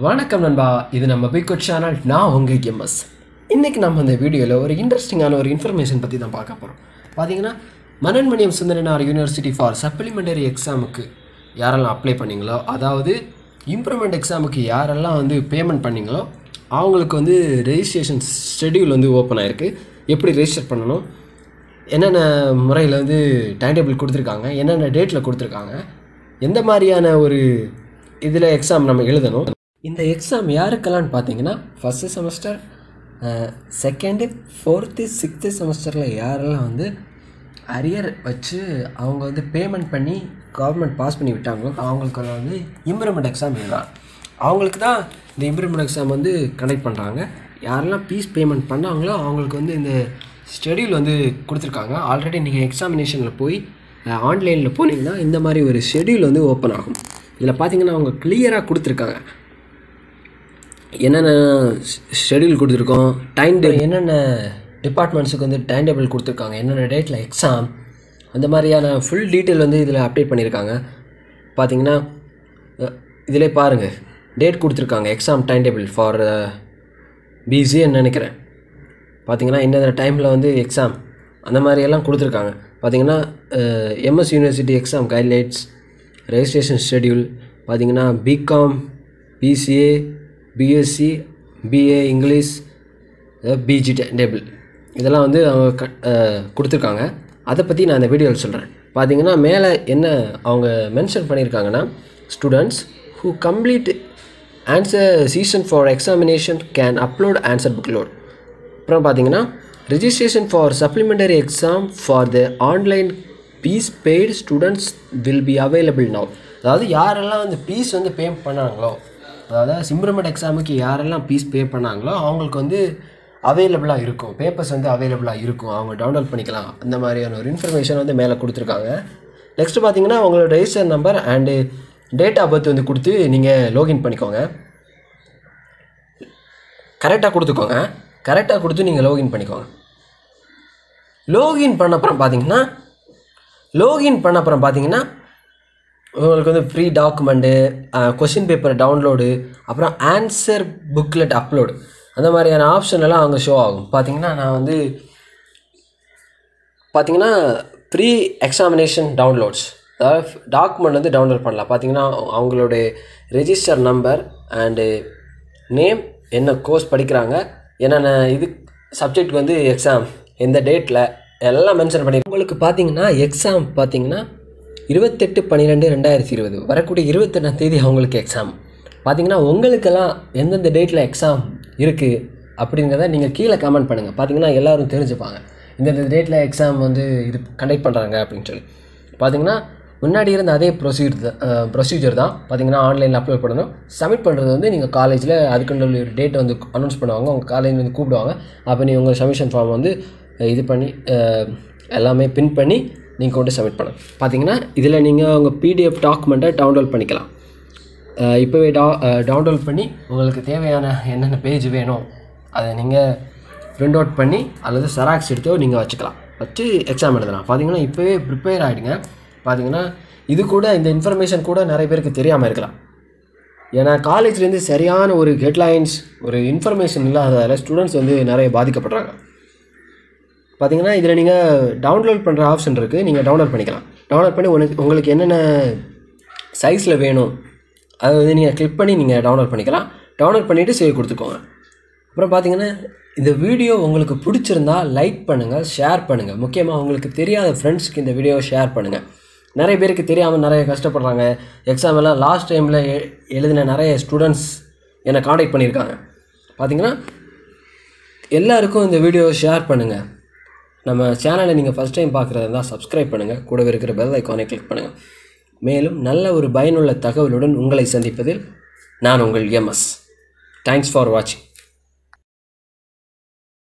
வணக்கம் நண்பா, இது நம்ம பிக்குட் சேனல். நான் உங்கள் எம்எஸ். இன்றைக்கி நம்ம இந்த வீடியோவில் ஒரு இன்ட்ரெஸ்டிங்கான ஒரு இன்ஃபர்மேஷன் பற்றி தான் பார்க்க போகிறோம். பார்த்தீங்கன்னா Manonmaniam Sundaranar university for supplementary எக்ஸாமுக்கு யாரெல்லாம் அப்ளை பண்ணிங்களோ, அதாவது இம்ப்ரூவ்மெண்ட் எக்ஸாமுக்கு யாரெல்லாம் பேமெண்ட் பண்ணிங்களோ அவங்களுக்கு ரெஜிஸ்ட்ரேஷன் ஷெட்யூல் ஓப்பன் ஆகிருக்கு. எப்படி ரெஜிஸ்டர் பண்ணணும், என்னென்ன முறையில் டைம் டேபிள் கொடுத்துருக்காங்க, என்னென்ன டேட்டில் கொடுத்துருக்காங்க, எந்த மாதிரியான ஒரு இதில் எக்ஸாம் நம்ம எழுதணும். இந்த எக்ஸாம் யாருக்கெல்லாம்னு பார்த்தீங்கன்னா first semester, second, fourth, sixth செமஸ்டரில் யாரெல்லாம் அரியர் வச்சு அவங்க பேமெண்ட் பண்ணி கவர்மெண்ட் பாஸ் பண்ணி விட்டாங்களோ அவங்களுக்கு இம்ப்ரூவ்மெண்ட் எக்ஸாம் எழுதலாம். அவங்களுக்கு தான் இந்த இம்ப்ரூவ்மெண்ட் எக்ஸாம் கண்டக்ட் பண்ணுறாங்க. யாரெல்லாம் ஃபீஸ் பேமெண்ட் பண்ணாங்களோ அவங்களுக்கு இந்த ஷெட்யூல் கொடுத்துருக்காங்க. ஆல்ரெடி நீங்கள் எக்ஸாமினேஷனில் போய் ஆன்லைனில் போனீங்கன்னா இந்த மாதிரி ஒரு ஷெட்யூல் ஓப்பன் ஆகும். இதில் பார்த்தீங்கன்னா அவங்க கிளியராக கொடுத்துருக்காங்க என்னென்ன ஷெட்யூல் கொடுத்துருக்கோம், டைம் டேபிள், என்னென்ன டிபார்ட்மெண்ட்ஸுக்கு டைம் டேபிள் கொடுத்துருக்காங்க, என்னென்ன டேட்டில் எக்ஸாம், அந்த மாதிரியான ஃபுல் டீட்டெயில் இதில் அப்டேட் பண்ணியிருக்காங்க. பார்த்தீங்கன்னா இதிலே பாருங்கள், டேட் கொடுத்துருக்காங்க, எக்ஸாம் டைம் டேபிள் ஃபார் பிசின்னு நினைக்கிறேன். பார்த்தீங்கன்னா இந்த டைமில் எக்ஸாம் அந்த மாதிரியெல்லாம் கொடுத்துருக்காங்க. பார்த்தீங்கன்னா MS university exam guidelines, registration schedule, பார்த்தீங்கன்னா BCom, BCA, BSc, BA English, PG table, இதெல்லாம் அவங்க கொடுத்துருக்காங்க. அதை பற்றி நான் இந்த வீடியோவில் சொல்கிறேன். பார்த்தீங்கன்னா மேலே என்ன அவங்க மென்ஷன் பண்ணியிருக்காங்கன்னா, students who complete answer season for examination can upload answer book load. அப்புறம் பார்த்தீங்கன்னா registration for supplementary exam for the online fees paid students will be available now. அதாவது யாரெல்லாம் ஃபீஸ் பே பண்ணாங்களோ, அதாவது இம்ப்ரூவ்மெண்ட் எக்ஸாமுக்கு யாரெல்லாம் ஃபீஸ் பே பண்ணாங்களோ அவங்களுக்கு அவைலபிளாக இருக்கும், பேப்பர்ஸ் அவைலபிளாக இருக்கும், அவங்க டவுன்லோட் பண்ணிக்கலாம். அந்த மாதிரியான ஒரு இன்ஃபர்மேஷன் மேலே கொடுத்துருக்காங்க. நெக்ஸ்ட்டு பார்த்தீங்கன்னா உங்களோட register number and date of birth கொடுத்து நீங்கள் லாகின் பண்ணிக்கோங்க. கரெக்டாக கொடுத்துக்கோங்க, கரெக்டாக கொடுத்து நீங்கள் லாகின் பண்ணிக்கோங்க. லாகின் பண்ண அப்புறம் பார்த்தீங்கன்னா உங்களுக்கு free document, question paper download, அப்புறம் ஆன்சர் புக்லெட் அப்லோடு, அந்த மாதிரியான ஆப்ஷன் எல்லாம் அவங்க ஷோ ஆகும். பார்த்தீங்கன்னா நான் பார்த்தீங்கன்னா ப்ரீ எக்ஸாமினேஷன் டவுன்லோட்ஸ், அதாவது டாக்குமெண்ட் டவுன்லோட் பண்ணலாம். பார்த்தீங்கன்னா அவங்களுடைய ரெஜிஸ்டர் நம்பர் அண்டு நேம், என்ன கோர்ஸ் படிக்கிறாங்க, என்னென்ன இது சப்ஜெக்ட் எக்ஸாம், எந்த டேட்டில் எல்லாம் மென்ஷன் பண்ணி உங்களுக்கு பார்த்தீங்கன்னா எக்ஸாம் பார்த்தீங்கன்னா 28/12/2020 வரக்கூடிய 28ஆம் தேதி அவங்களுக்கு எக்ஸாம். பார்த்தீங்கன்னா உங்களுக்கெல்லாம் எந்தெந்த டேட்டில் எக்ஸாம் இருக்குது அப்படிங்கிறத நீங்கள் கீழே கமெண்ட் பண்ணுங்கள். பார்த்தீங்கன்னா எல்லோரும் தெரிஞ்சுப்பாங்க இந்தந்த டேட்டில் எக்ஸாம் இது கண்டக்ட் பண்ணுறாங்க அப்படின்னு சொல்லி. பார்த்தீங்கன்னா முன்னாடி இருந்த அதே ப்ரொசீஜர் தான். பார்த்தீங்கன்னா ஆன்லைனில் அப்லோட் பண்ணணும், சப்மிட் பண்ணுறது நீங்கள் காலேஜில் அதுக்குள்ள ஒரு டேட்டை அனௌன்ஸ் பண்ணுவாங்க, உங்கள் காலேஜ் கூப்பிடுவாங்க. அப்போ நீங்கள் உங்கள் சப்மிஷன் ஃபார்ம் இது பண்ணி எல்லாமே பின் பண்ணி நீங்கள் கொண்டு சப்மிட் பண்ணலாம். பார்த்தீங்கன்னா இதில் நீங்கள் உங்கள் பிடிஎஃப் டாக்குமெண்ட்டை டவுன்லோட் பண்ணிக்கலாம். இப்போவே டவுன்லோட் பண்ணி உங்களுக்கு தேவையான என்னென்ன பேஜ் வேணும் அதை நீங்கள் பிரிண்ட் அவுட் பண்ணி அல்லது செராக்ஸ் எடுத்தோ நீங்கள் வச்சு எக்ஸாம் எழுதலாம். பார்த்தீங்கன்னா இப்போவே ப்ரிப்பேர் ஆகிடுங்க. பார்த்தீங்கன்னா இது கூட இந்த இன்ஃபர்மேஷன் கூட நிறைய பேருக்கு தெரியாமல் இருக்கலாம். ஏன்னா காலேஜ்லேருந்து சரியான ஒரு ஹெட்லைன்ஸ், ஒரு இன்ஃபர்மேஷன் இல்லாததால் ஸ்டூடெண்ட்ஸ் நிறைய பாதிக்கப்படுறாங்க. பார்த்தீங்கன்னா இதில் நீங்கள் டவுன்லோட் பண்ணுற ஆப்ஷன் இருக்குது, நீங்கள் டவுன்லோட் பண்ணிக்கலாம். டவுன்லோட் பண்ணி உங்களுக்கு என்னென்ன சைஸில் வேணும் அதை நீங்கள் கிளிக் பண்ணி நீங்கள் டவுன்லோட் பண்ணிக்கலாம். டவுன்லோட் பண்ணிவிட்டு சேவ் கொடுத்துக்கோங்க. அப்புறம் பார்த்தீங்கன்னா இந்த வீடியோ உங்களுக்கு பிடிச்சிருந்தால் லைக் பண்ணுங்கள், ஷேர் பண்ணுங்கள். முக்கியமாக உங்களுக்கு தெரியாத ஃப்ரெண்ட்ஸுக்கு இந்த வீடியோவை ஷேர் பண்ணுங்கள். நிறைய பேருக்கு தெரியாமல் நிறைய கஷ்டப்படுறாங்க. எக்ஸாம் எல்லாம் லாஸ்ட் டைமில் எழுதின நிறைய ஸ்டூடெண்ட்ஸ் என்னை காண்டாக்ட் பண்ணியிருக்காங்க. பார்த்தீங்கன்னா எல்லாருக்கும் இந்த வீடியோவை ஷேர் பண்ணுங்கள். நம்ம சேனலை நீங்கள் ஃபஸ்ட் டைம் பார்க்குறதா இருந்தால் சப்ஸ்கிரைப் பண்ணுங்கள், கூடவே இருக்கிற பெல் ஐக்கானை கிளிக் பண்ணுங்கள். மேலும் நல்ல ஒரு பயனுள்ள தகவலுடன் உங்களை சந்திப்பதில் நான் உங்கள் எம்எஸ். தேங்க்ஸ் ஃபார் வாட்சிங்.